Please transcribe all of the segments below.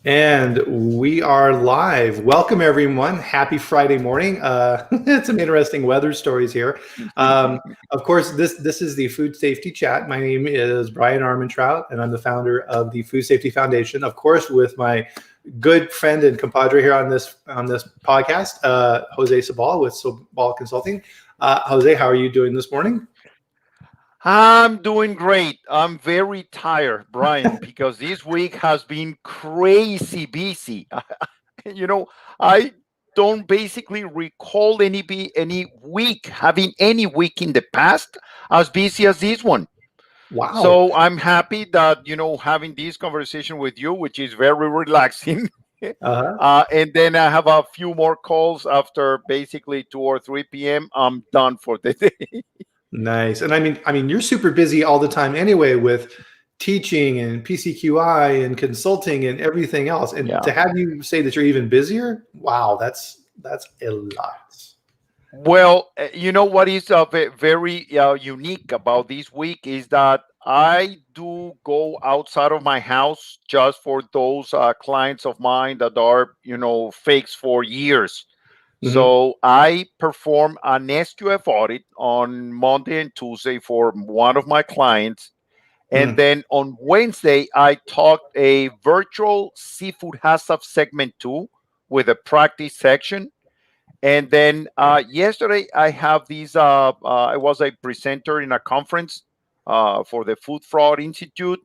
And we are live. Welcome, everyone. Happy Friday morning. Some interesting weather stories here. Of course, this is the Food Safety Chat. My name is Brian Armentrout, and I'm the founder of the Food Safety Foundation. Of course, with my good friend and compadre here on this podcast, Jose Sabal with Sabal Consulting. Jose, how are you doing this morning? I'm doing great. I'm very tired, Brian, because this week has been crazy busy. I don't basically recall any week having any week in the past as busy as this one. Wow. So I'm happy that having this conversation with you, which is very relaxing. Uh-huh. And then I have a few more calls after basically 2 or 3 p.m. I'm done for the day. Nice. And I mean, you're super busy all the time anyway with teaching and PCQI and consulting and everything else. And Yeah. to have you say that you're even busier, wow, that's a lot. Well, you know what is very unique about this week is that I do go outside of my house just for those clients of mine that are, fakes for years. Hmm. So I perform an SQF audit on Monday and Tuesday for one of my clients. And Mm. then on Wednesday, I taught a virtual seafood HACCP segment 2 with a practice section. And then yesterday, I have these. I was a presenter in a conference for the Food Fraud Institute,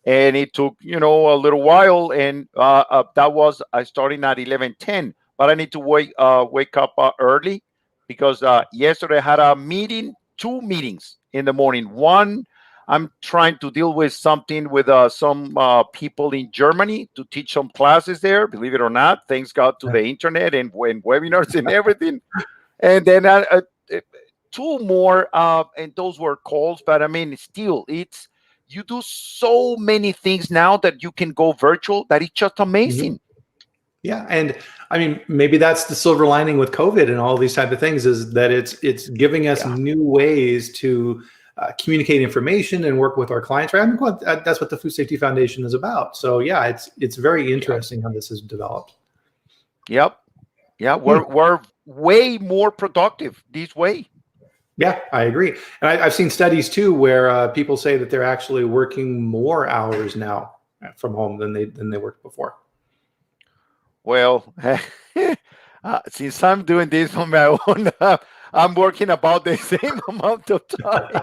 and it took a little while. And that was I starting at 11:10, but I need to wake up early because yesterday I had a meeting, two meetings in the morning. One, I'm trying to deal with something with some people in Germany to teach some classes there. Believe it or not, thanks God to the internet and when webinars and everything. And then two more, and those were calls. But I mean, still, it's you do so many things now that you can go virtual. That is just Mhm. amazing. Yeah, and I mean, maybe that's the silver lining with COVID and all these type of things is that it's giving us Yeah, new ways to communicate information and work with our clients. Right? I mean, that's what the Food Safety Foundation is about. So yeah, it's very yeah, interesting how this has developed. yep, yeah. Hmm. We're way more productive this way. Yeah, I agree. And I've seen studies too where people say that they're actually working more hours now from home than they worked before. Well, since I'm doing this on my own, I'm working about the same amount of time.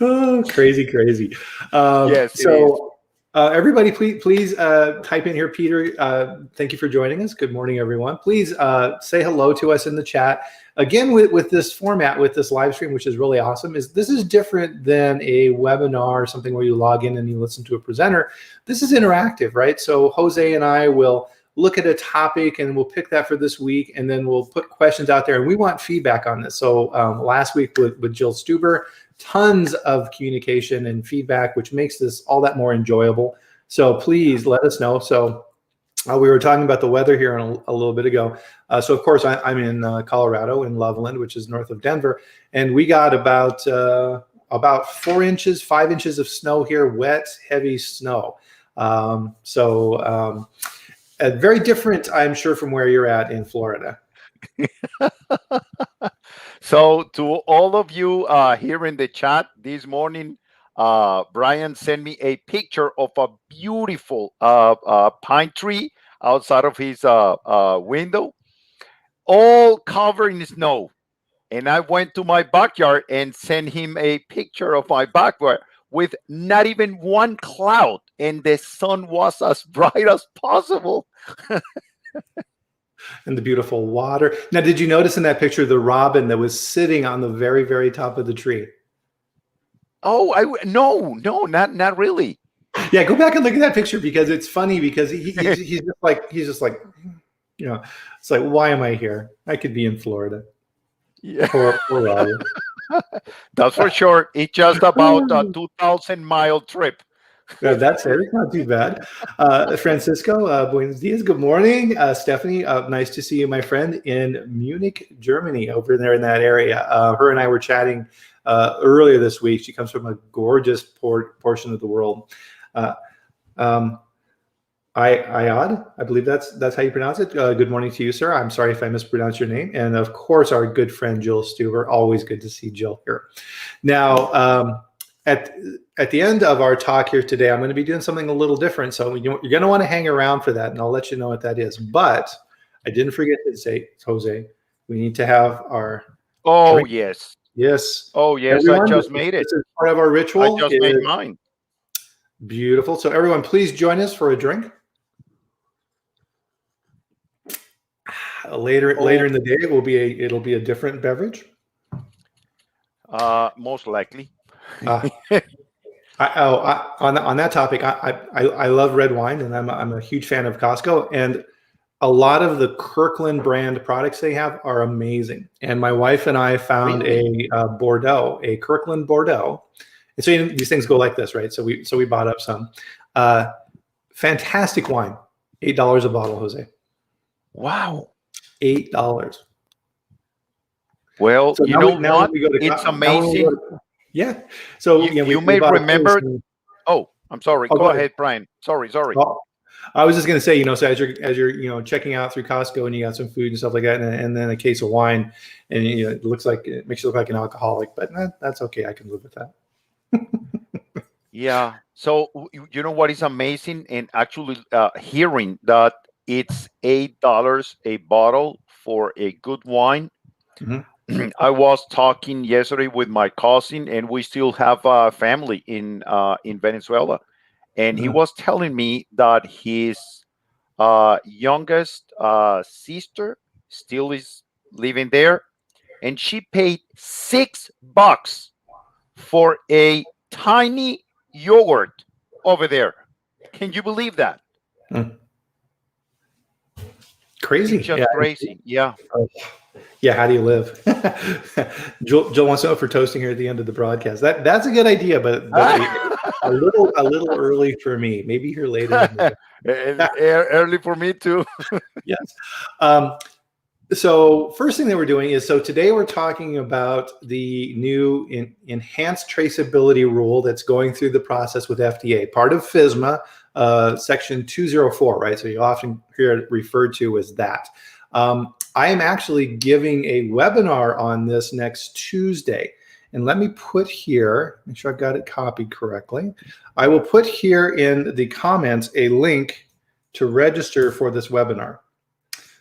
Oh, crazy, crazy. Yes, it is. Everybody, please type in here, Peter. Thank you for joining us. Good morning, everyone. Please say hello to us in the chat. Again, with this format, with this live stream, which is really awesome, is this is different than a webinar or something where you log in and you listen to a presenter. This is interactive, right? So Jose and I will look at a topic and we'll pick that for this week, and then we'll put questions out there. And we want feedback on this. So last week with Jill Stuber, tons of communication and feedback, which makes this all that more enjoyable. So please let us know. So we were talking about the weather here a little bit ago. So of course I'm in Colorado in Loveland, which is north of Denver, and we got about 4 inches, 5 inches of snow here, wet, heavy snow. Very different, I'm sure, from where you're at in Florida. So, to all of you here in the chat this morning, Brian sent me a picture of a beautiful pine tree outside of his window, all covered in snow. And I went to my backyard and sent him a picture of my backyard with not even one cloud, and the sun was as bright as possible. And the beautiful water. Now, did you notice in that picture the robin that was sitting on the very, very top of the tree? Oh, no, not really. Yeah, go back and look at that picture because it's funny because he's just like it's like, why am I here? I could be in Florida. Yeah. Poor Robin. That's for sure. It's just about a 2,000-mile trip. That's it. It's not too bad. Francisco, buenos dias. Good morning. Stephanie, nice to see you, my friend, in Munich, Germany, over there in that area. Her and I were chatting earlier this week. She comes from a gorgeous portion of the world. Uh, um, Ayad, I believe that's how you pronounce it. Good morning to you, sir. I'm sorry if I mispronounced your name. And of course, our good friend Jill Stuber. Always good to see Jill here. Now, at the end of our talk here today, I'm going to be doing something a little different. So you're going to want to hang around for that, and I'll let you know what that is. But I didn't forget to say, Jose, we need to have our drink. Yes. Yes. Oh, yes. I Everyone, just made it. this is part of our I ritual. just made mine. Beautiful. So everyone, please join us for a drink. Later in the day, it'll be a different beverage. Most likely. On that topic, I love red wine, and I'm a huge fan of Costco, and a lot of the Kirkland brand products they have are amazing. And my wife and I found a Kirkland Bordeaux. And so these things go like this, right? So we bought up some fantastic wine, $8 a bottle, Jose. Wow. $8. Well, so you know what? It's amazing. Yeah. So you may remember. Oh, I'm sorry. Go ahead, Brian. Sorry. Oh, I was just going to say, so as you're checking out through Costco and you got some food and stuff like that, and then a case of wine, and it makes you look like an alcoholic, but that's okay. I can live with that. Yeah. So you know what is amazing, and actually hearing that it's $8 a bottle for a good wine. Mm-hmm. I was talking yesterday with my cousin, and we still have a family in Venezuela, and he was telling me that his youngest sister still is living there, and she paid $6 for a tiny yogurt over there. Can you believe that? Crazy. It's just crazy. Yeah. Yeah. How do you live? Jill wants to know for toasting here at the end of the broadcast. That's a good idea, but a little early for me. Maybe here later. Early for me too. Yes. So first thing that we're doing is, today we're talking about the new Enhanced Traceability Rule that's going through the process with FDA, part of FSMA, section 204, right? So you often hear it referred to as that. I am actually giving a webinar on this next Tuesday. And let me put here, make sure I've got it copied correctly. I will put here in the comments a link to register for this webinar.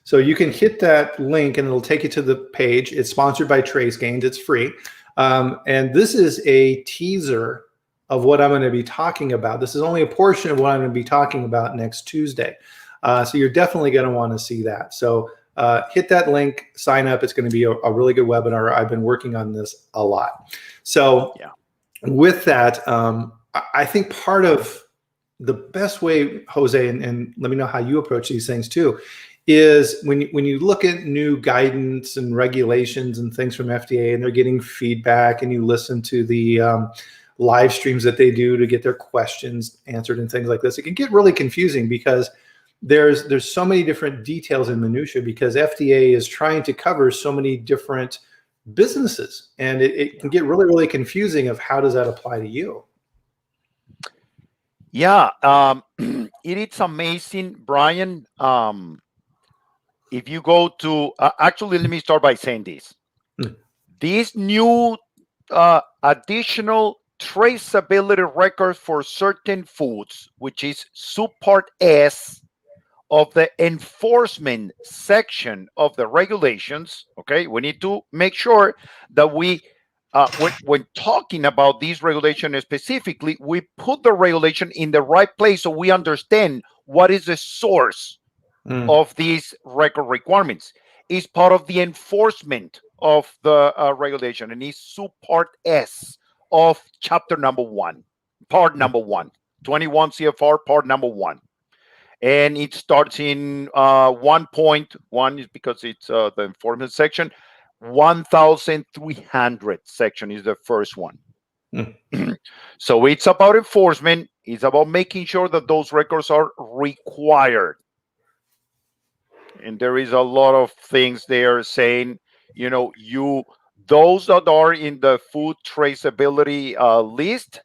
So you can hit that link and it'll take you to the page. It's sponsored by TraceGains. It's free. And this is a teaser of what I'm going to be talking about. This is only a portion of what I'm going to be talking about next Tuesday. So you're definitely going to want to see that. So hit that link, sign up. It's going to be a really good webinar. I've been working on this a lot. So with that, I think part of the best way, Jose, and let me know how you approach these things too, is when you look at new guidance and regulations and things from FDA, and they're getting feedback, and you listen to the live streams that they do to get their questions answered and things like this, it can get really confusing because there's so many different details and minutia, because FDA is trying to cover so many different businesses, and it can get really, really confusing of how does that apply to you. Yeah, it is amazing, Brian. If you go to, actually, let me start by saying this. These new additional traceability records for certain foods, which is subpart S of the enforcement section of the regulations, okay, we need to make sure that we, when talking about these regulations specifically, we put the regulation in the right place so we understand what is the source of these record requirements. Is part of the enforcement of the regulation, and is subpart S of chapter number 1, part number 1, 21 CFR, part number 1. And it starts in 1.1 is because it's the enforcement section. 1,300 section is the first one. So it's about enforcement. It's about making sure that those records are required. And there is a lot of things there saying, those that are in the food traceability list,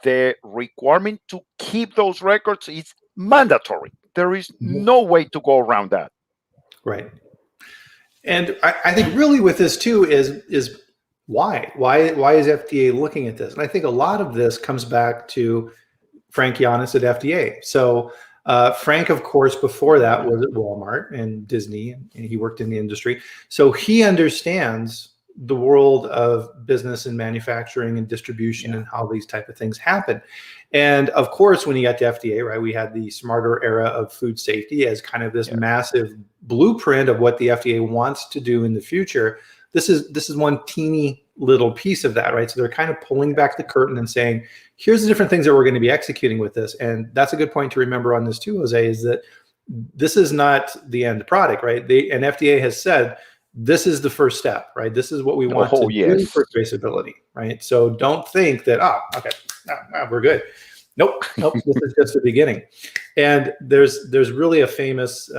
the requirement to keep those records is mandatory. There is no way to go around that. Right. And I think really with this too is why is FDA looking at this? And I think a lot of this comes back to Frank Giannis at FDA. So Frank, of course, before that was at Walmart and Disney, and he worked in the industry. So he understands the world of business and manufacturing and distribution and how these type of things happen. And of course, when he got to FDA, right, we had the smarter era of food safety as kind of this massive blueprint of what the FDA wants to do in the future. This is one teeny little piece of that, right? So they're kind of pulling back the curtain and saying, here's the different things that we're going to be executing with this. And that's a good point to remember on this too, Jose, is that this is not the end product, right? And FDA has said, this is the first step, right? This is what we want to do for traceability, right? So don't think that, okay, we're good. Nope, this is just the beginning. And there's really a famous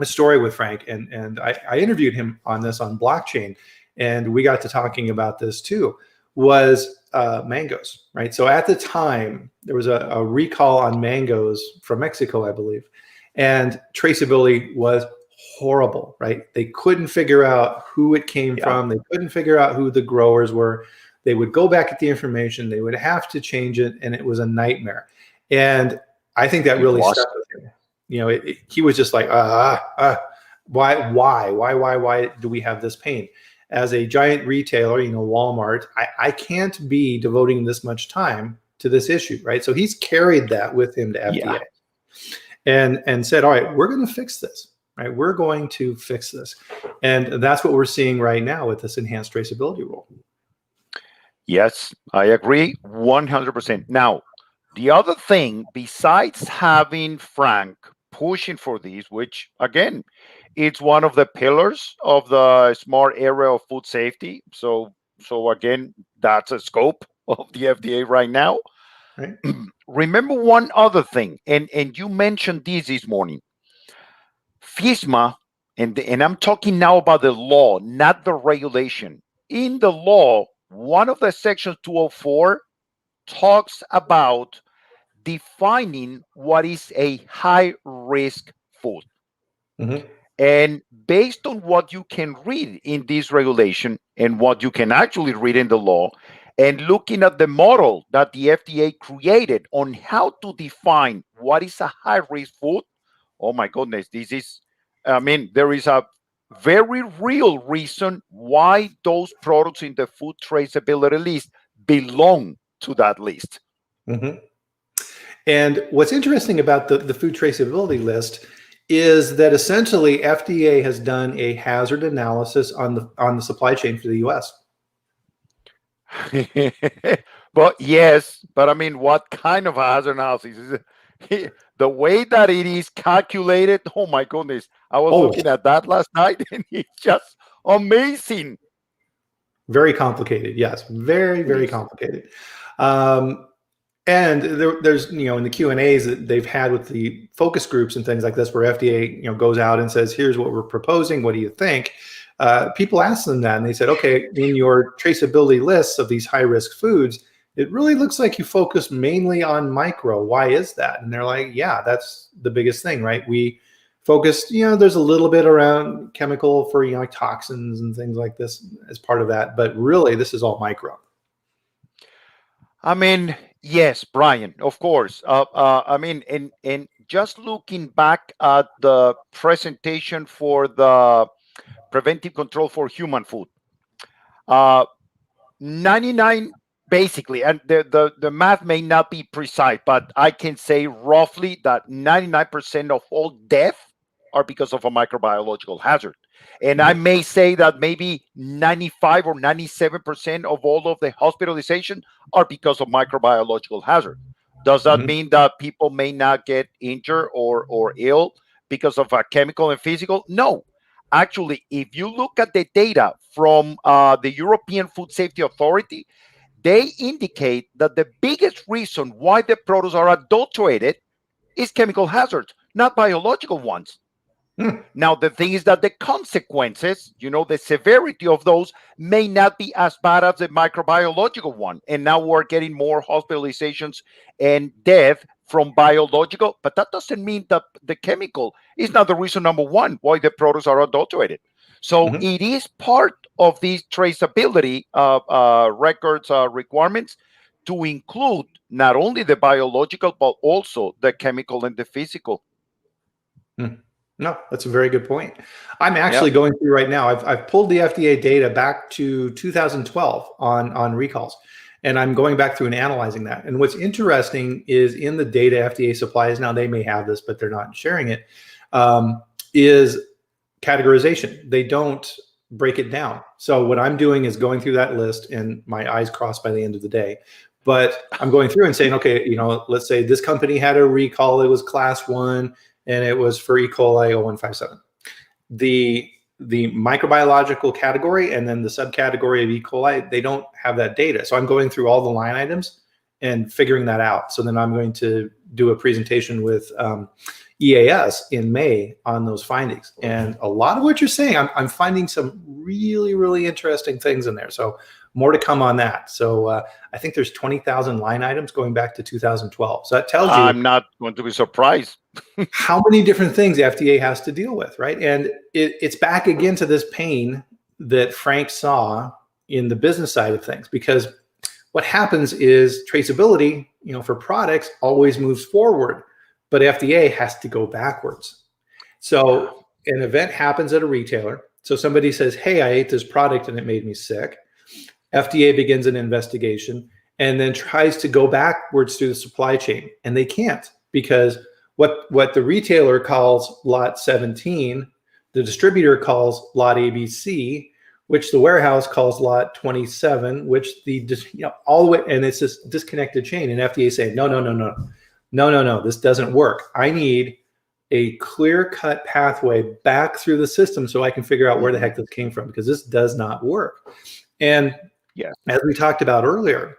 story with Frank, and I interviewed him on this on blockchain, and we got to talking about this too, was mangoes, right? So at the time, there was a recall on mangoes from Mexico, I believe, and traceability was horrible, right? They couldn't figure out who it came from. They couldn't figure out who the growers were. They would go back at the information. They would have to change it, and it was a nightmare. And I think that really stuck with him. You know, he was just like, why do we have this pain? As a giant retailer, you know, Walmart, I can't be devoting this much time to this issue, right? So he's carried that with him to FDA and said, all right, we're going to fix this. Right, we're going to fix this, and that's what we're seeing right now with this enhanced traceability rule. Yes, I agree 100%. Now, the other thing, besides having Frank pushing for these, which again, it's one of the pillars of the smart area of food safety. So again, that's a scope of the FDA right now. Right. Remember one other thing, and you mentioned this morning. FISMA, and I'm talking now about the law, not the regulation. In the law, one of the sections 204 talks about defining what is a high-risk food. Mm-hmm. And based on what you can read in this regulation and what you can actually read in the law, and looking at the model that the FDA created on how to define what is a high-risk food, oh my goodness, there is a very real reason why those products in the food traceability list belong to that list. Mm-hmm. And what's interesting about the food traceability list is that essentially FDA has done a hazard analysis on the supply chain for the US. But I mean, what kind of hazard analysis is it? The way that it is calculated, oh my goodness. I was looking at that last night, and it's just amazing. Very complicated. Yes, very, very complicated. And there's, you know, in the Q&As that they've had with the focus groups and things like this, where FDA, you know, goes out and says, here's what we're proposing. What do you think? People ask them that, and they said, okay, in your traceability lists of these high-risk foods, it really looks like you focus mainly on micro. Why is that? And they're like, yeah, that's the biggest thing, right? We focused, you know, there's a little bit around chemical for, you know, like toxins and things like this as part of that, but really this is all micro. I mean, yes, Brian, of course. I mean, and just looking back at the presentation for the preventive control for human food, 99 basically, and the math may not be precise, but I can say roughly that 99% of all death are because of a microbiological hazard. And I may say that maybe 95 or 97% of all of the hospitalization are because of microbiological hazard. Does that mean that people may not get injured or ill because of a chemical and physical? No. Actually, if you look at the data from the European Food Safety Authority, they indicate that the biggest reason why the products are adulterated is chemical hazards, not biological ones. Now, the thing is that the consequences, you know, the severity of those may not be as bad as the microbiological one. And now we're getting more hospitalizations and death from biological, but that doesn't mean that the chemical is not the reason number one why the products are adulterated. So it is part of these traceability records requirements to include not only the biological, but also the chemical and the physical. No, that's a very good point. I'm actually Yep. going through right now. I've pulled the FDA data back to 2012 on recalls, and I'm going back through and analyzing that. And what's interesting is in the data FDA supplies, now they may have this, but they're not sharing it, is categorization. They don't break it down. So what I'm doing is going through that list, and my eyes crossed by the end of the day. But I'm going through and saying, okay, let's say this company had a recall. It was class 1. And it was for E. coli 0157. The microbiological category and then the subcategory of E. coli, they don't have that data. So I'm going through all the line items and figuring that out. So then I'm going to do a presentation with EAS in May on those findings. And a lot of what you're saying, I'm finding some really, really interesting things in there. So more to come on that. So I think there's 20,000 line items going back to 2012. So that tells you I'm not going to be surprised how many different things the FDA has to deal with, right? And it's back again to this pain that Frank saw in the business side of things, because what happens is traceability, for products always moves forward, but FDA has to go backwards. So an event happens at a retailer. So somebody says, hey, I ate this product and it made me sick. FDA begins an investigation and then tries to go backwards through the supply chain. And they can't, because what the retailer calls lot 17, the distributor calls lot ABC, which the warehouse calls lot 27, which all the way, and it's this disconnected chain. And FDA saying, no, this doesn't work. I need a clear-cut pathway back through the system so I can figure out where the heck this came from, because this does not work. And as we talked about earlier,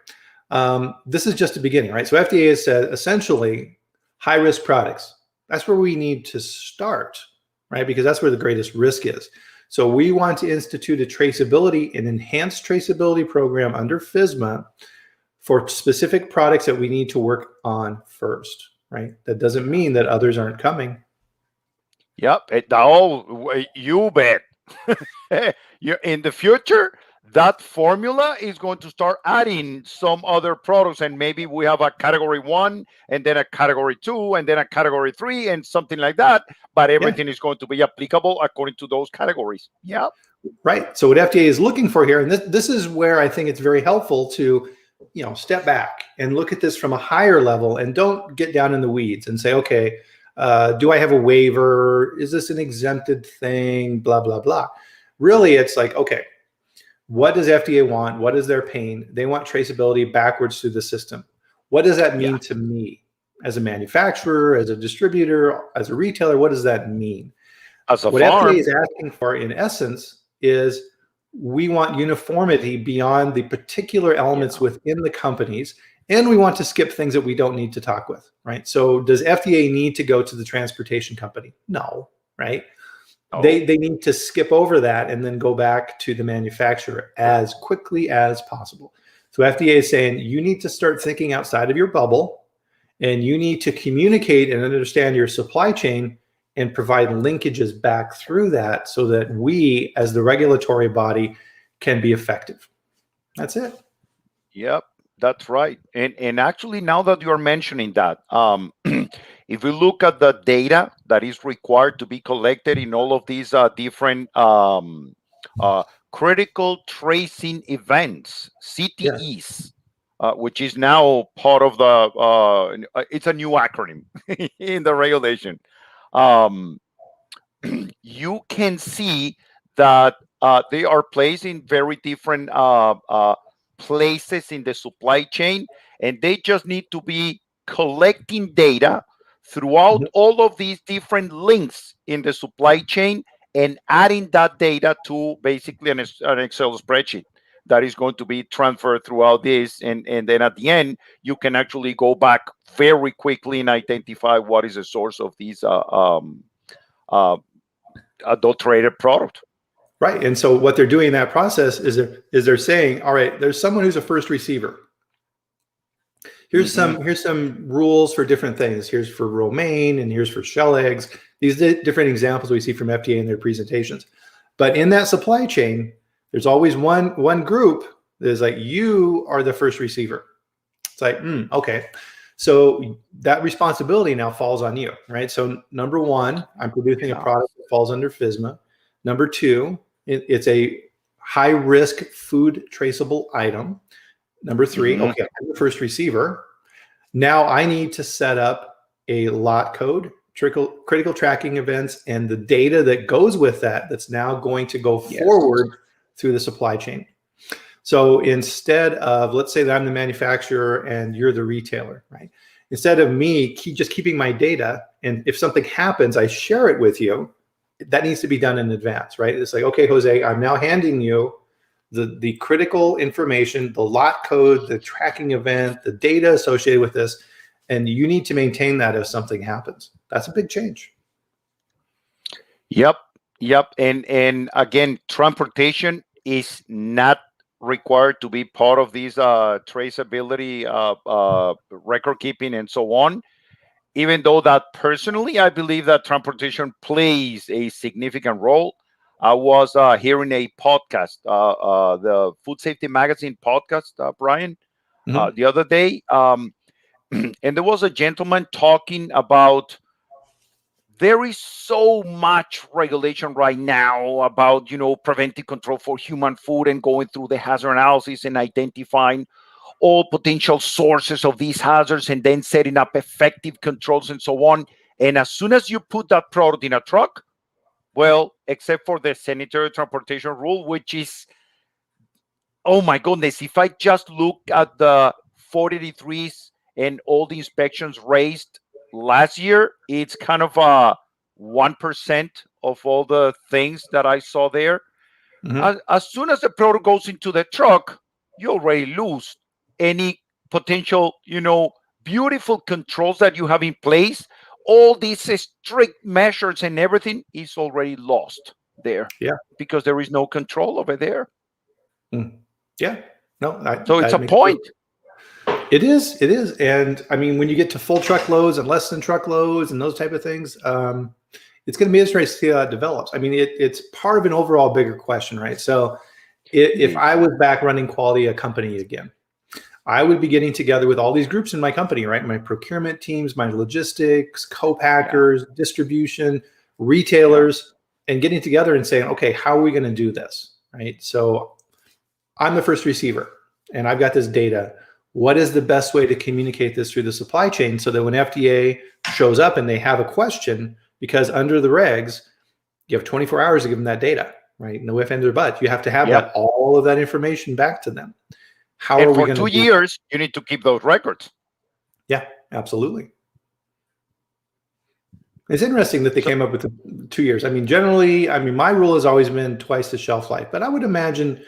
this is just the beginning, right? So FDA has said essentially high-risk products. That's where we need to start, right? Because that's where the greatest risk is. So we want to institute an enhanced traceability program under FSMA for specific products that we need to work on first, right? That doesn't mean that others aren't coming. Yep. You bet. In the future, that formula is going to start adding some other products, and maybe we have a category 1 and then a category 2 and then a category 3 and something like that, but everything is going to be applicable according to those categories. Yeah, right. So what FDA is looking for here, and this is where I think it's very helpful to step back and look at this from a higher level, and don't get down in the weeds and say, okay, do I have a waiver? Is this an exempted thing? Blah, blah, blah. Really, it's like, okay, what does FDA want? What is their pain? They want traceability backwards through the system. What does that mean to me as a manufacturer, as a distributor, as a retailer? What does that mean? As a what farm, FDA is asking for, in essence, is we want uniformity beyond the particular elements within the companies, and we want to skip things that we don't need to talk with, right? So does FDA need to go to the transportation company? No, right? They need to skip over that and then go back to the manufacturer as quickly as possible. So FDA is saying you need to start thinking outside of your bubble, and you need to communicate and understand your supply chain and provide linkages back through that so that we, as the regulatory body, can be effective. That's it. Yep, that's right. And actually, now that you're mentioning that, if we look at the data that is required to be collected in all of these different critical tracing events, CTEs, which is now part of the, it's a new acronym in the regulation. You can see that they are placed in very different places in the supply chain, and they just need to be collecting data throughout all of these different links in the supply chain and adding that data to basically an Excel spreadsheet that is going to be transferred throughout this. And then at the end, you can actually go back very quickly and identify what is the source of these adulterated product. Right. And so what they're doing in that process is they're saying, all right, there's someone who's a first receiver. here's some rules for different things. Here's for romaine, and here's for shell eggs. These different examples we see from FDA in their presentations. But in that supply chain, there's always one group that is like, you are the first receiver. It's like, okay. So that responsibility now falls on you, right? So number one, I'm producing a product that falls under FSMA. Number two, it's a high risk food traceable item. Number three, okay, I'm the first receiver. Now I need to set up a lot code, critical tracking events, and the data that goes with that, that's now going to go forward through the supply chain. So instead of, let's say that I'm the manufacturer and you're the retailer, right? Instead of me just keeping my data, and if something happens, I share it with you, that needs to be done in advance, right? It's like, okay, Jose, I'm now handing you the critical information, the lot code, the tracking event, the data associated with this, and you need to maintain that if something happens. That's a big change. Yep. And again, transportation is not required to be part of these traceability, record keeping, and so on. Even though that personally, I believe that transportation plays a significant role. I was hearing a podcast, the Food Safety Magazine podcast, Brian, the other day. And there was a gentleman talking about there is so much regulation right now about, preventive control for human food and going through the hazard analysis and identifying all potential sources of these hazards and then setting up effective controls and so on. And as soon as you put that product in a truck, well, except for the sanitary transportation rule, which is, oh my goodness, if I just look at the 483s and all the inspections raised last year, it's kind of 1% of all the things that I saw there. As soon as the product goes into the truck, you already lose any potential, beautiful controls that you have in place. All these strict measures and everything is already lost there. Yeah. Because there is no control over there. Yeah. No. So it's a point. It is. And I mean, when you get to full truckloads and less than truckloads and those type of things, it's going to be interesting to see how that develops. I mean, it's part of an overall bigger question, right? So if I was back running quality a company again, I would be getting together with all these groups in my company, right? My procurement teams, my logistics, co-packers, distribution, retailers, and getting together and saying, okay, how are we going to do this, right? So I'm the first receiver and I've got this data. What is the best way to communicate this through the supply chain so that when FDA shows up and they have a question, because under the regs, you have 24 hours to give them that data, right? No ifs, ands, or buts. You have to have all of that information back to them. How are we going to for 2 years, you need to keep those records. Yeah, absolutely. It's interesting that they came up with the 2 years. I mean, generally, my rule has always been twice the shelf life, but I would imagine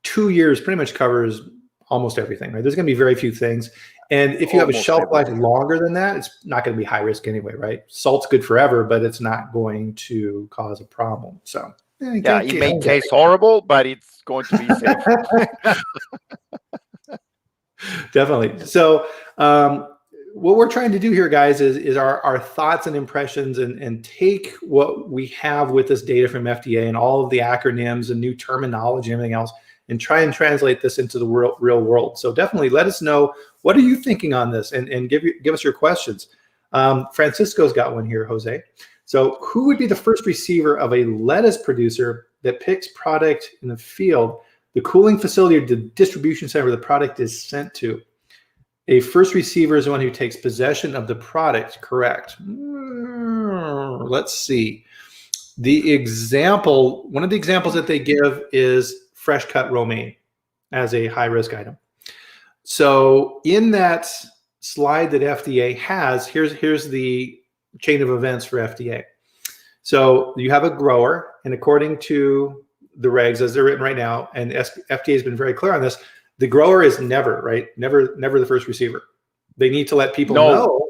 2 years pretty much covers almost everything, right? There's going to be very few things. And if you have a shelf life longer than that, it's not going to be high risk anyway, right? Salt's good forever, but it's not going to cause a problem. So it may taste horrible, but it's going to be safe. Definitely. So what we're trying to do here, guys, is our thoughts and impressions and take what we have with this data from FDA and all of the acronyms and new terminology and everything else and try and translate this into the real world. So definitely let us know, what are you thinking on this, and give us your questions. Francisco's got one here, Jose. So who would be the first receiver of a lettuce producer that picks product in the field, the cooling facility or the distribution center where the product is sent to? A first receiver is the one who takes possession of the product, correct? Let's see. One of the examples that they give is fresh cut romaine as a high risk item. So in that slide that FDA has, here's the chain of events for FDA. So you have a grower, and according to the regs as they're written right now, and FDA has been very clear on this, the grower is never the first receiver. They need to let people know,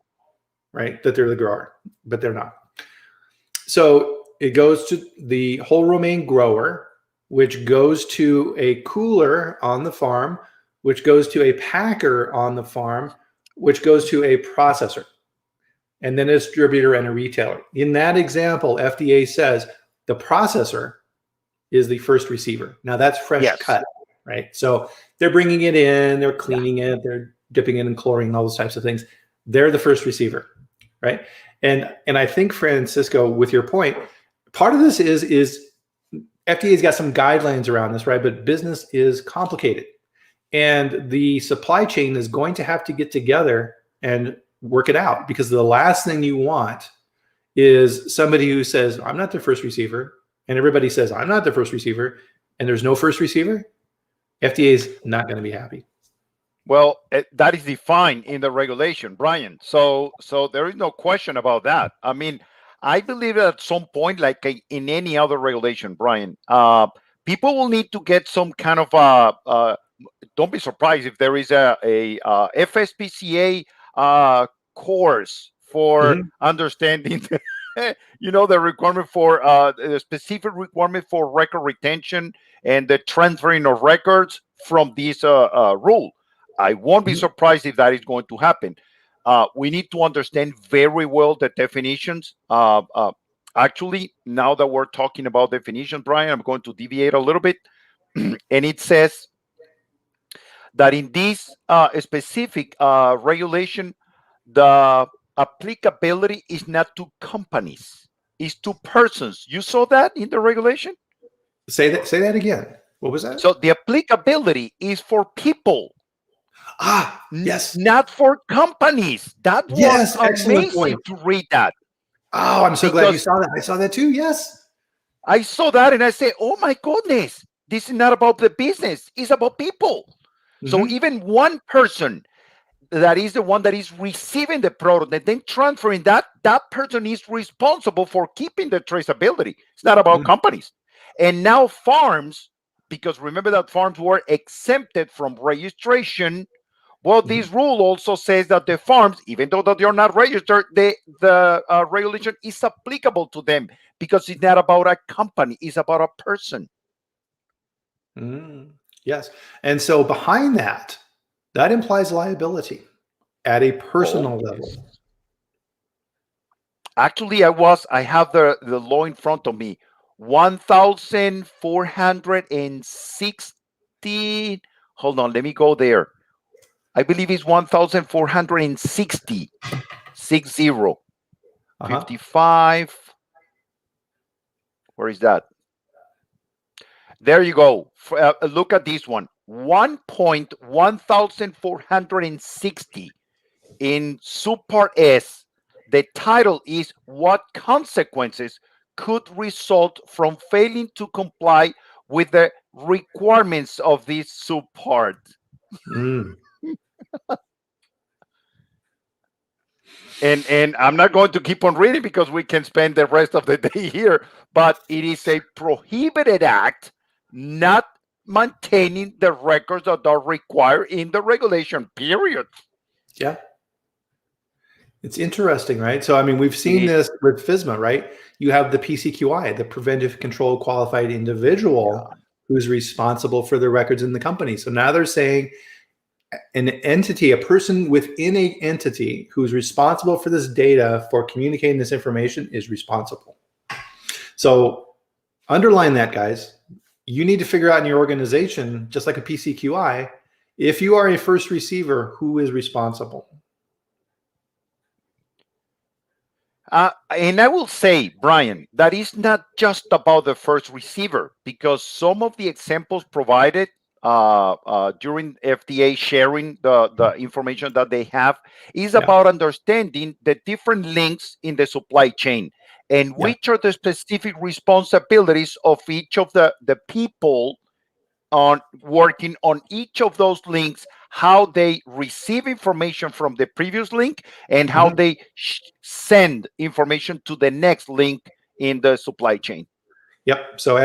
right, that they're the grower, but they're not. So it goes to the whole romaine grower, which goes to a cooler on the farm, which goes to a packer on the farm, which goes to a processor, and then a distributor and a retailer. In that example, FDA says the processor is the first receiver. Now that's fresh cut, right? So they're bringing it in, they're cleaning it, they're dipping it in chlorine, all those types of things. They're the first receiver, right? And I think, Francisco, with your point, part of this is FDA's got some guidelines around this, right? But business is complicated. And the supply chain is going to have to get together and work it out, because the last thing you want is somebody who says, I'm not the first receiver, and everybody says, I'm not the first receiver, and there's no first receiver. FDA is not going to be happy. Well, that is defined in the regulation, Brian. So there is no question about that. I mean, I believe that at some point, like in any other regulation, Brian, people will need to get some kind of don't be surprised if there is a FSPCA course for understanding the requirement for the specific requirement for record retention and the transferring of records from this rule. I won't be surprised if that is going to happen. We need to understand very well the definitions. Actually, now that we're talking about definitions, Brian, I'm going to deviate a little bit. And it says that in this specific regulation, the applicability is not to companies, it's to persons. You saw that in the regulation? Say that again. What was that? So the applicability is for people. Yes. Not for companies. That was amazing to read that. Oh, I'm so glad you saw that. I saw that too. Yes. I saw that and I said, oh my goodness, this is not about the business. It's about people. So even one person that is the one that is receiving the product and then transferring that person is responsible for keeping the traceability. It's not about companies. And now farms, because remember that farms were exempted from registration. Well, this rule also says that the farms, even though that they are not registered, the regulation is applicable to them, because it's not about a company, it's about a person. Yes. And so behind that implies liability at a personal level. Actually, I have the law in front of me. 1,460. Hold on, let me go there. I believe it's 1,460. 60. 55. Where is that? There you go. Look at this one. 1,1460 in subpart S. The title is What Consequences Could Result from Failing to Comply with the Requirements of this subpart. And I'm not going to keep on reading because we can spend the rest of the day here, but it is a prohibited act not maintaining the records that are required in the regulation, period. Yeah. It's interesting, right? So, I mean, we've seen this with FSMA, right? You have the PCQI, the Preventive Control Qualified Individual, who's responsible for the records in the company. So now they're saying an entity, a person within an entity who's responsible for this data, for communicating this information, is responsible. So underline that, guys. You need to figure out in your organization, just like a PCQI, if you are a first receiver, who is responsible? And I will say, Brian, that is not just about the first receiver, because some of the examples provided during FDA sharing the information that they have is about understanding the different links in the supply chain and which are the specific responsibilities of each of the people on working on each of those links, how they receive information from the previous link and how they send information to the next link in the supply chain. Yep. So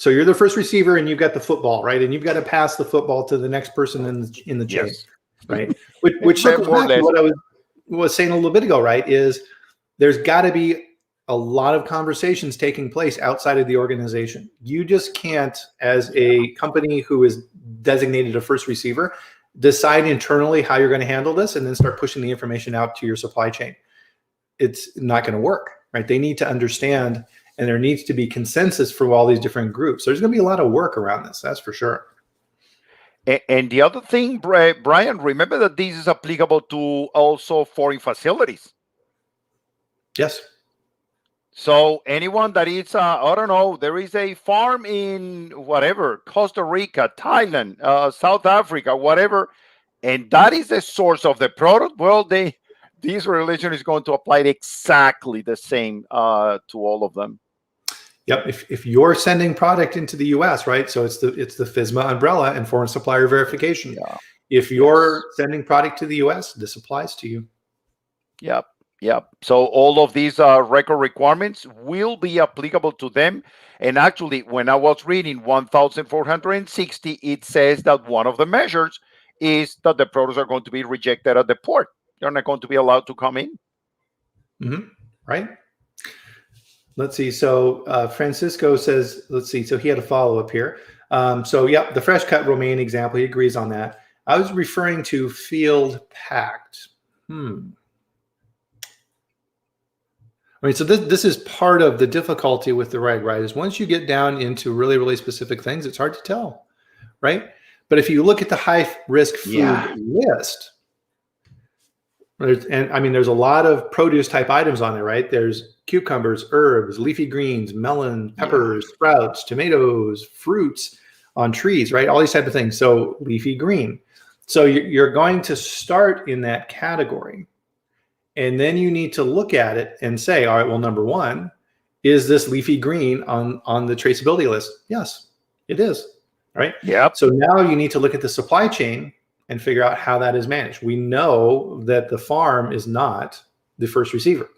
you're the first receiver and you've got the football, right? And you've got to pass the football to the next person in the chain, right? Which circles back to what I was saying a little bit ago, right? Is there's got to be a lot of conversations taking place outside of the organization. You just can't, as a company who is designated a first receiver, decide internally how you're going to handle this, and then start pushing the information out to your supply chain. It's not going to work, right? They need to understand, and there needs to be consensus for all these different groups. There's going to be a lot of work around this, that's for sure. And the other thing, Brian, remember that this is applicable to also foreign facilities. Yes. So anyone that is, I don't know, there is a farm in whatever, Costa Rica, Thailand, South Africa, whatever, and that is the source of the product. Well, this regulation is going to apply exactly the same to all of them. Yep. If you're sending product into the U.S., right? So it's the FSMA umbrella and foreign supplier verification. Yeah. If you're sending product to the U.S., this applies to you. Yep. Yep. So all of these record requirements will be applicable to them. And actually, when I was reading 1,460, it says that one of the measures is that the products are going to be rejected at the port. They're not going to be allowed to come in. Mm-hmm. Right. Let's see. So Francisco says, let's see. So he had a follow-up here. So yeah, the fresh cut romaine example, he agrees on that. I was referring to field packed. I mean, so this is part of the difficulty with the reg, right? Is once you get down into really, really specific things, it's hard to tell, right? But if you look at the high risk food list, and I mean, there's a lot of produce type items on there, right? There's cucumbers, herbs, leafy greens, melon, peppers, sprouts, tomatoes, fruits on trees, right? All these type of things. So leafy green. So you're going to start in that category. And then you need to look at it and say, all right, well, number one, is this leafy green on the traceability list? Yes, it is, right? Yep. So now you need to look at the supply chain and figure out how that is managed. We know that the farm is not the first receiver.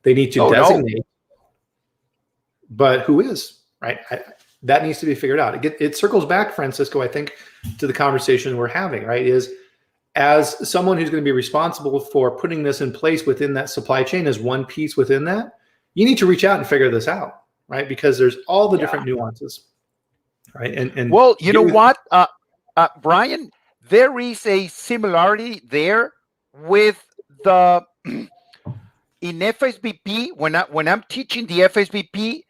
They need to designate, but who is, right? That needs to be figured out. It circles back, Francisco, I think, to the conversation we're having, right? Is as someone who's going to be responsible for putting this in place within that supply chain as one piece within that, you need to reach out and figure this out, right? Because there's all the different nuances, right? And well, you know what, Brian, there is a similarity there with the in FSBP. When I'm teaching the FSBP,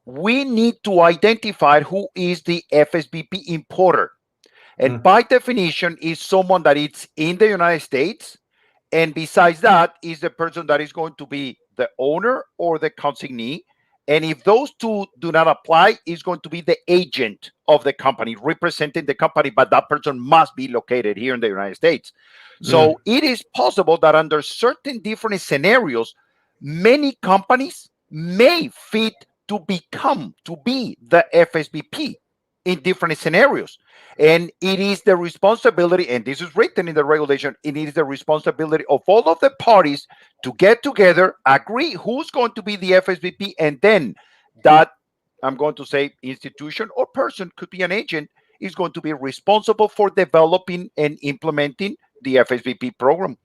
we need to identify who is the FSBP importer. And by definition, is someone that is in the United States. And besides that, is the person that is going to be the owner or the consignee. And if those two do not apply, is going to be the agent of the company, representing the company, but that person must be located here in the United States. So it is possible that under certain different scenarios, many companies may fit to be the FSBP in different scenarios. And it is the responsibility, and this is written in the regulation, it is the responsibility of all of the parties to get together, agree who's going to be the FSBP, and then that, I'm going to say, institution or person, could be an agent, is going to be responsible for developing and implementing the FSBP program.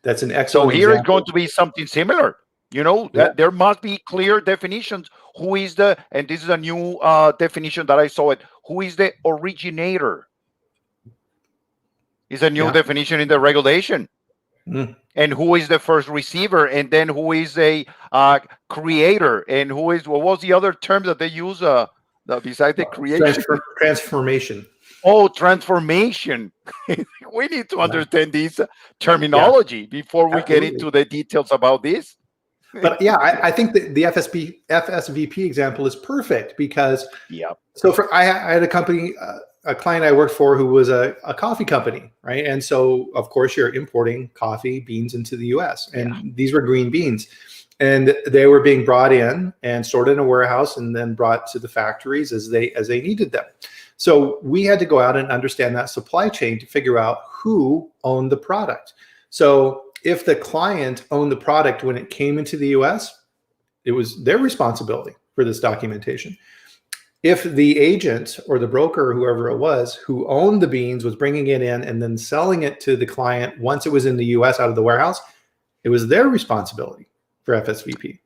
That's an excellent So here example. is going to be something similar. You know, that there must be clear definitions. Who is the, and this is a new definition that I saw it, who is the originator? Is a new definition in the regulation. And who is the first receiver? And then who is a creator? And who is, what was the other term that they use besides the creation? Transformation. Oh, transformation. We need to understand this terminology before we get into the details about this. But yeah, I think that the FSVP example is perfect because so I had a company, a client I worked for who was a coffee company, right? And so of course you're importing coffee beans into the US, and these were green beans, and they were being brought in and stored in a warehouse and then brought to the factories as they needed them. So we had to go out and understand that supply chain to figure out who owned the product. So if the client owned the product when it came into the US, it was their responsibility for this documentation. If the agent or the broker or whoever it was who owned the beans was bringing it in and then selling it to the client once it was in the US out of the warehouse, it was their responsibility for FSVP.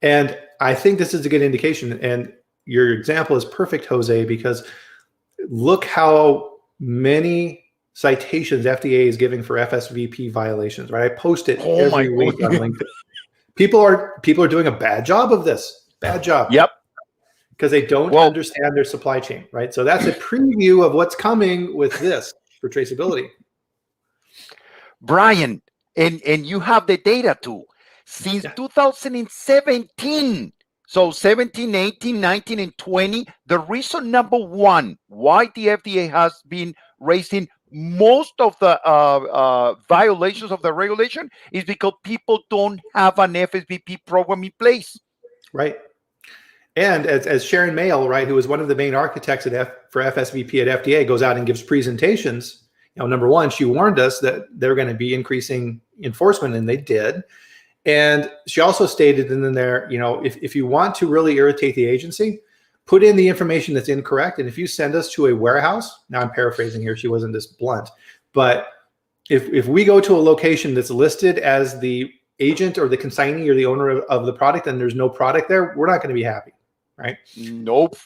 And I think this is a good indication. And your example is perfect, Jose, because look how many citations FDA is giving for FSVP violations, right? I post it Oh my every week on God. LinkedIn. People are doing a bad job of this. Bad job. Yep. Because they don't Well, understand their supply chain, right? So that's a preview of what's coming with this for traceability. Brian, and you have the data too. Since 2017, so 17, 18, 19, and 20, the reason number one why the FDA has been raising most of the violations of the regulation is because people don't have an FSBP program in place. Right. And as Sharon Mail, right, who is one of the main architects for FSVP at FDA, goes out and gives presentations. Number one, she warned us that they're going to be increasing enforcement, and they did. And she also stated in there, if you want to really irritate the agency, put in the information that's incorrect. And if you send us to a warehouse, now I'm paraphrasing here, she wasn't this blunt, but if we go to a location that's listed as the agent or the consignee or the owner of the product and there's no product there, we're not going to be happy, right? Nope.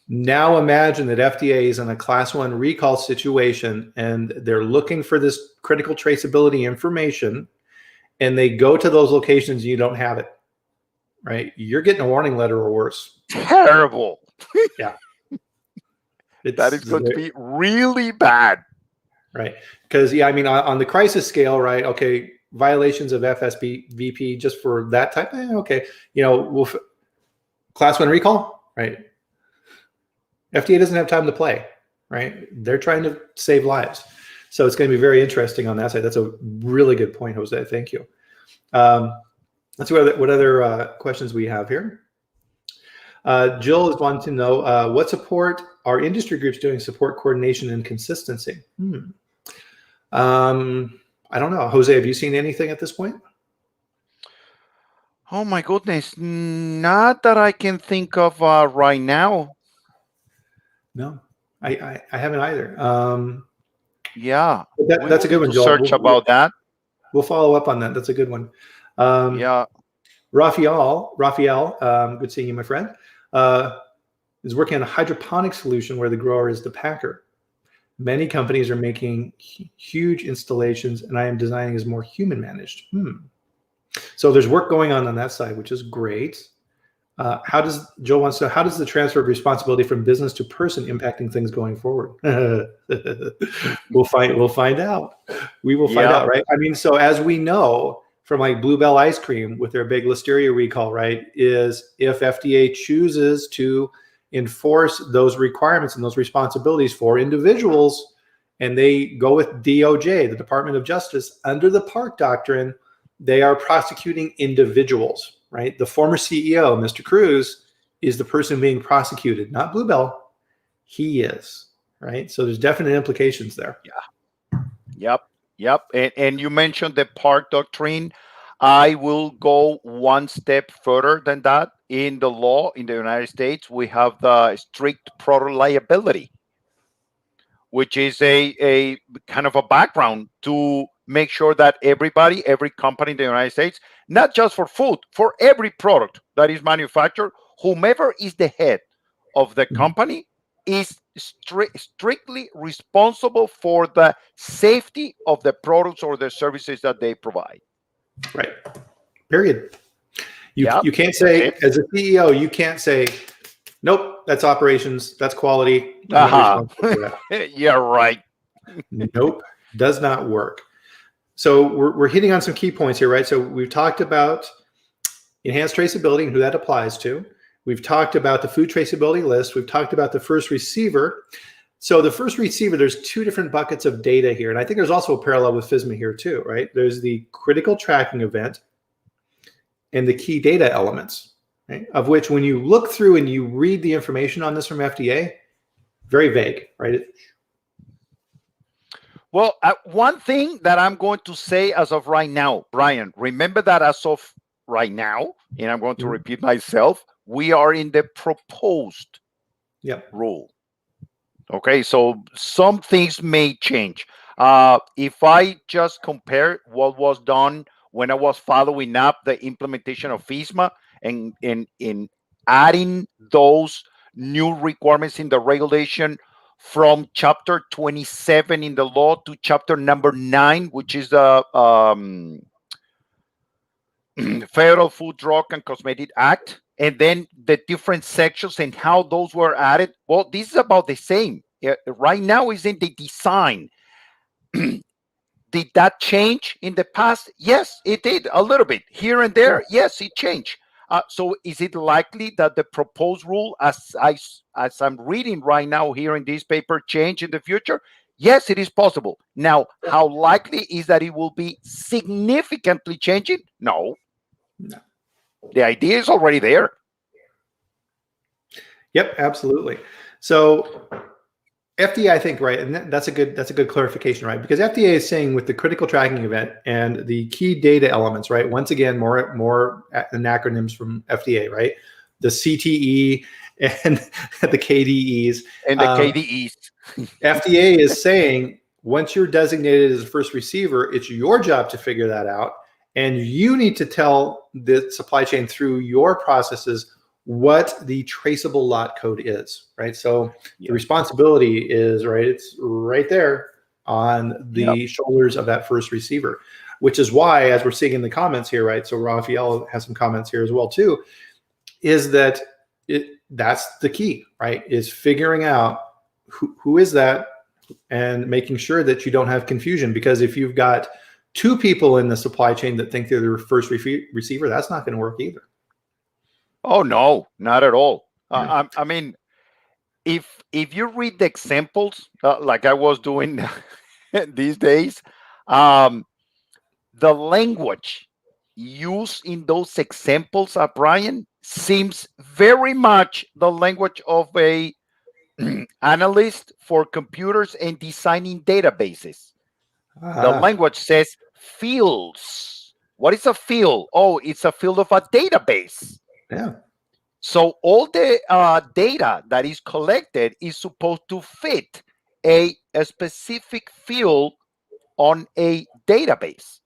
Now imagine that FDA is in a class 1 recall situation and they're looking for this critical traceability information, and they go to those locations and you don't have it, right? You're getting a warning letter or worse. Terrible. Yeah. That is going to be really bad. Right. Because, on the crisis scale, right, okay, violations of FSVP just for that type, okay. Class 1 recall, right? FDA doesn't have time to play, right? They're trying to save lives. So it's going to be very interesting on that side. That's a really good point, Jose. Thank you. Let's see what other questions we have here. Jill is wanting to know what support are industry groups doing to support coordination and consistency? I don't know. Jose, have you seen anything at this point? Oh my goodness. Not that I can think of right now. No, I haven't either. Yeah. That's a good one, Joel. Search about that. We'll follow up on that. That's a good one. Yeah. Raphael, good seeing you, my friend, is working on a hydroponic solution where the grower is the packer. Many companies are making huge installations, and I am designing as more human managed. So there's work going on that side, which is great. Joe wants to know, how does the transfer of responsibility from business to person impacting things going forward? We'll find out. We will find out, right? So as we know from like Bluebell ice cream with their big listeria recall, right, is if FDA chooses to enforce those requirements and those responsibilities for individuals, and they go with DOJ, the Department of Justice, under the Park Doctrine, they are prosecuting individuals, right? The former CEO, Mr. Cruz, is the person being prosecuted, not Bluebell. He is, right? So there's definite implications there. Yeah. Yep. And you mentioned the Park Doctrine. I will go one step further than that. In the law in the United States, we have the strict product liability, which is a kind of a background to make sure that every company in the United States, not just for food, for every product that is manufactured, whomever is the head of the company is strictly responsible for the safety of the products or the services that they provide. Right. Period. You can't say, as a CEO, you can't say, nope, that's operations, that's quality. Yeah, right. Nope, does not work. So we're hitting on some key points here, right? So we've talked about enhanced traceability and who that applies to. We've talked about the food traceability list. We've talked about the first receiver. So the first receiver, there's two different buckets of data here. And I think there's also a parallel with FSMA here too, right? There's the critical tracking event and the key data elements, right? Of which when you look through and you read the information on this from FDA, very vague, right? Well, one thing that I'm going to say as of right now, Brian, remember that as of right now, and I'm going to repeat myself, we are in the proposed rule. Okay, so some things may change. If I just compare what was done when I was following up the implementation of FSMA and in adding those new requirements in the regulation from chapter 27 in the law to chapter number 9, which is the Federal Food, Drug, and Cosmetic Act, and then the different sections and how those were added. Well, this is about the same. Right now is in the design. Did that change in the past? Yes, it did a little bit here and there. Yeah. Yes, it changed. So is it likely that the proposed rule, as I'm reading right now here in this paper, change in the future? Yes, it is possible. Now, how likely is that it will be significantly changing? No. The idea is already there. Yep, absolutely. So FDA, I think, right, and that's a good clarification, right? Because FDA is saying with the critical tracking event and the key data elements, right? Once again, more acronyms from FDA, right? The CTE and the KDEs. And the KDEs. FDA is saying once you're designated as a first receiver, it's your job to figure that out, and you need to tell the supply chain through your processes what the traceable lot code is, right? So the responsibility is, right, it's right there on the shoulders of that first receiver, which is why, as we're seeing in the comments here, right, so Rafael has some comments here as well too, is that that's the key, right, is figuring out who is that and making sure that you don't have confusion. Because if you've got two people in the supply chain that think they're the first receiver, that's not going to work either. Oh, no, not at all. Yeah. I mean, if you read the examples, like I was doing these days, the language used in those examples, Brian, seems very much the language of a analyst for computers and designing databases. The language says fields. What is a field? Oh, it's a field of a database. Yeah. So all the data that is collected is supposed to fit a specific field on a database.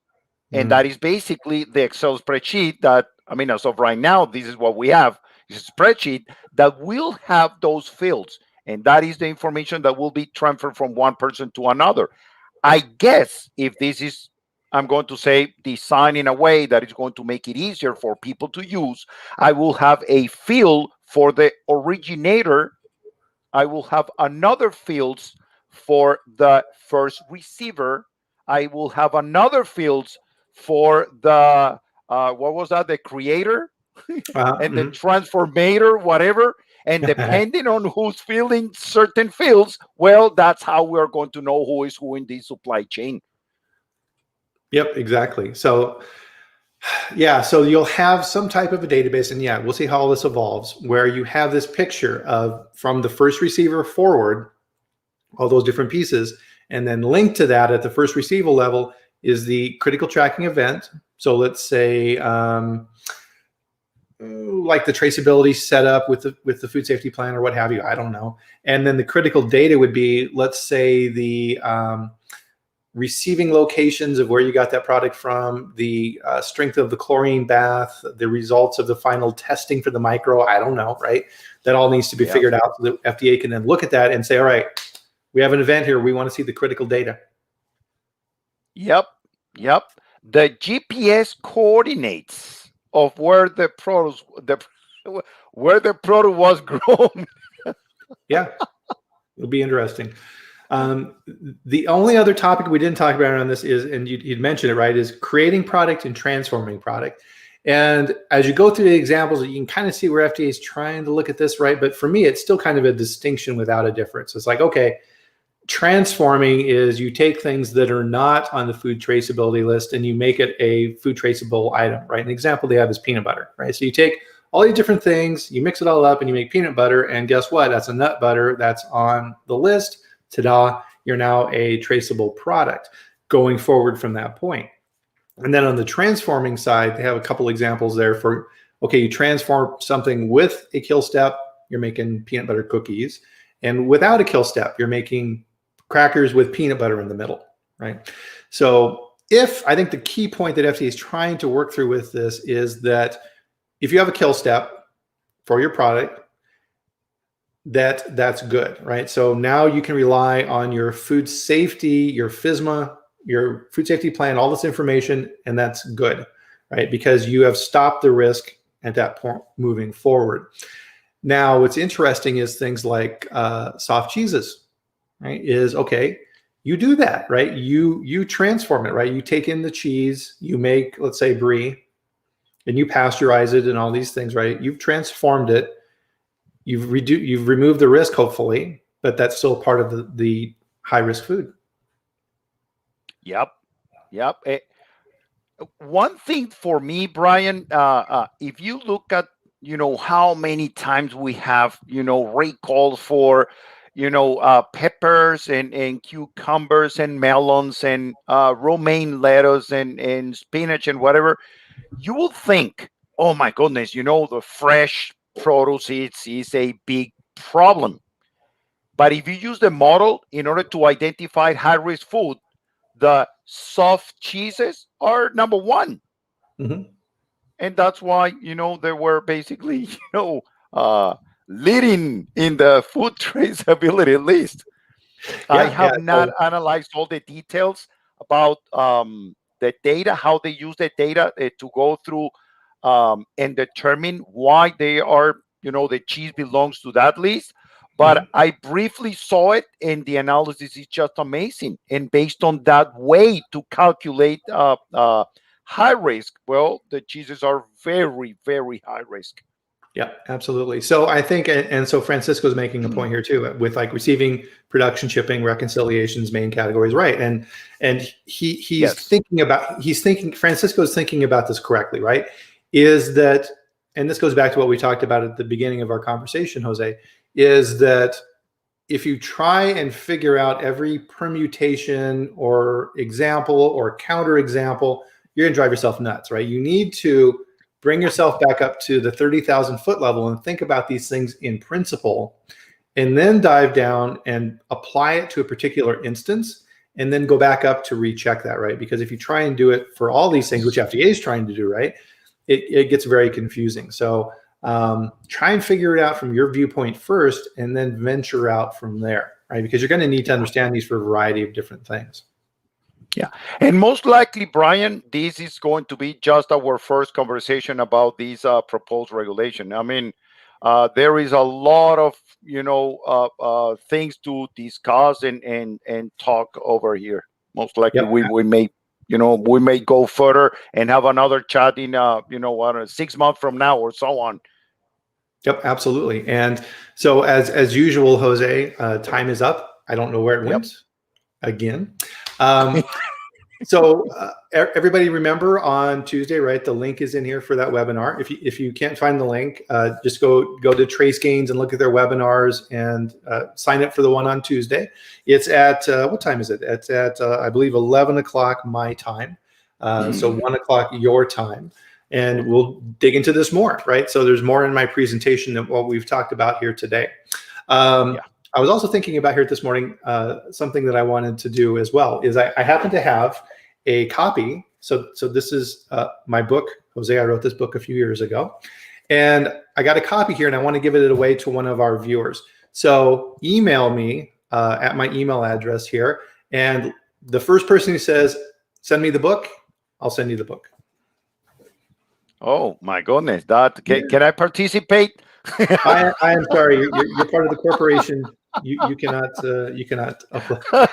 And that is basically the Excel spreadsheet that, I mean, as of right now, this is what we have. It's a spreadsheet that will have those fields. And that is the information that will be transferred from one person to another. I guess if this is, I'm going to say, design in a way that is going to make it easier for people to use, I will have a field for the originator. I will have another fields for the first receiver. I will have another fields for the, what was that? The creator and the transformator, whatever. And depending on who's filling certain fields, well, that's how we're going to know who is who in the supply chain. Yep, exactly. So, yeah, so you'll have some type of a database, and yeah, we'll see how all this evolves, where you have this picture of from the first receiver forward, all those different pieces, and then linked to that at the first receiver level is the critical tracking event. So let's say, like the traceability setup with the food safety plan or what have you, I don't know. And then the critical data would be, let's say, the receiving locations of where you got that product from, the strength of the chlorine bath, the results of the final testing for the micro, I don't know, right? That all needs to be figured out so the FDA can then look at that and say, all right, we have an event here. We want to see the critical data. Yep. The GPS coordinates of where the product was grown. Yeah, it'll be interesting. The only other topic we didn't talk about on this is, and you'd mentioned it, right, is creating product and transforming product. And as you go through the examples, you can kind of see where FDA is trying to look at this, right? But for me, it's still kind of a distinction without a difference. It's like, okay, transforming is you take things that are not on the food traceability list and you make it a food traceable item, right? An example they have is peanut butter, right? So you take all these different things, you mix it all up and you make peanut butter, and guess what? That's a nut butter that's on the list. Ta-da, you're now a traceable product going forward from that point. And then on the transforming side, they have a couple examples there for, okay, you transform something with a kill step, you're making peanut butter cookies, and without a kill step, you're making crackers with peanut butter in the middle, right? So I think the key point that FDA is trying to work through with this is that if you have a kill step for your product, that's good, right? So now you can rely on your food safety, your FSMA, your food safety plan, all this information, and that's good, right? Because you have stopped the risk at that point moving forward. Now, what's interesting is things like soft cheeses, right? Is okay, you do that, right? You transform it, right? You take in the cheese, you make, let's say, brie, and you pasteurize it and all these things, right? You've transformed it. You've removed the risk, hopefully, but that's still part of the high risk food. Yep. One thing for me, Brian, if you look at, how many times we have, recalls for, peppers and cucumbers and melons and romaine lettuce and spinach and whatever, you will think, oh my goodness, the fresh produce is a big problem. But if you use the model in order to identify high risk food, the soft cheeses are number one. Mm-hmm. And that's why, they were basically, leading in the food traceability list. I have not analyzed all the details about the data, how they use the data to go through and determine why they are, the cheese belongs to that list. But I briefly saw it, and the analysis is just amazing. And based on that way to calculate high risk, well, the cheeses are very, very high risk. Yeah, absolutely. So I think, and so Francisco's making a point here too, with like receiving, production, shipping, reconciliations, main categories, right? And he's thinking Francisco's thinking about this correctly, right? Is that, and this goes back to what we talked about at the beginning of our conversation, Jose, is that if you try and figure out every permutation or example or counterexample, you're gonna drive yourself nuts, right? You need to bring yourself back up to the 30,000 foot level and think about these things in principle, and then dive down and apply it to a particular instance, and then go back up to recheck that, right? Because if you try and do it for all these things, which FDA is trying to do, right, it gets very confusing. So try and figure it out from your viewpoint first, and then venture out from there, right? Because you're going to need to understand these for a variety of different things. Yeah. And most likely, Brian, this is going to be just our first conversation about these proposed regulation. I mean, there is a lot of, things to discuss and talk over here. Most likely we may, we may go further and have another chat in, 6 months from now or so on. Yep, absolutely. And so as usual, Jose, time is up. I don't know where it went again. So everybody remember on Tuesday, right? The link is in here for that webinar. If you can't find the link, just go to TraceGains and look at their webinars and sign up for the one on Tuesday. It's at, what time is it? It's at, I believe, 11 o'clock my time. So 1 o'clock your time. And we'll dig into this more, right? So there's more in my presentation than what we've talked about here today. I was also thinking about here this morning, something that I wanted to do as well is I happen to have a copy. So this is my book, Jose. I wrote this book a few years ago, and I got a copy here, and I want to give it away to one of our viewers. So email me at my email address here, and the first person who says, "Send me the book," I'll send you the book. Oh my goodness! Can I participate? I am sorry. You're part of the corporation. You cannot apply.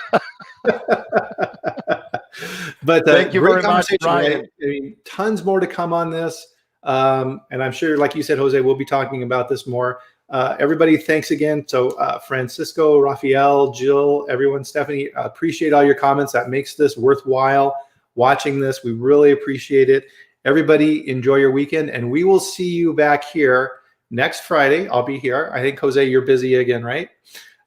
But thank you very much, Brian. Right? I mean, tons more to come on this, and I'm sure, like you said, Jose, we'll be talking about this more. Everybody, thanks again. So Francisco, Rafael, Jill, everyone, Stephanie, appreciate all your comments. That makes this worthwhile watching this. We really appreciate it. Everybody, enjoy your weekend, and we will see you back here next Friday. I'll be here. I think, Jose, you're busy again, right?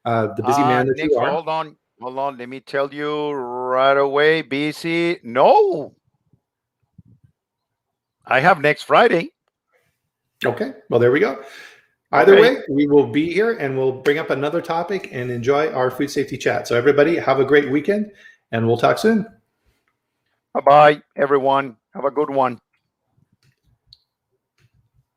The busy man that you are. Hold on. Let me tell you right away. Busy? No. I have next Friday. Okay. Well, there we go. Either way, we will be here, and we'll bring up another topic and enjoy our food safety chat. So everybody, have a great weekend, and we'll talk soon. Bye-bye, everyone. Have a good one.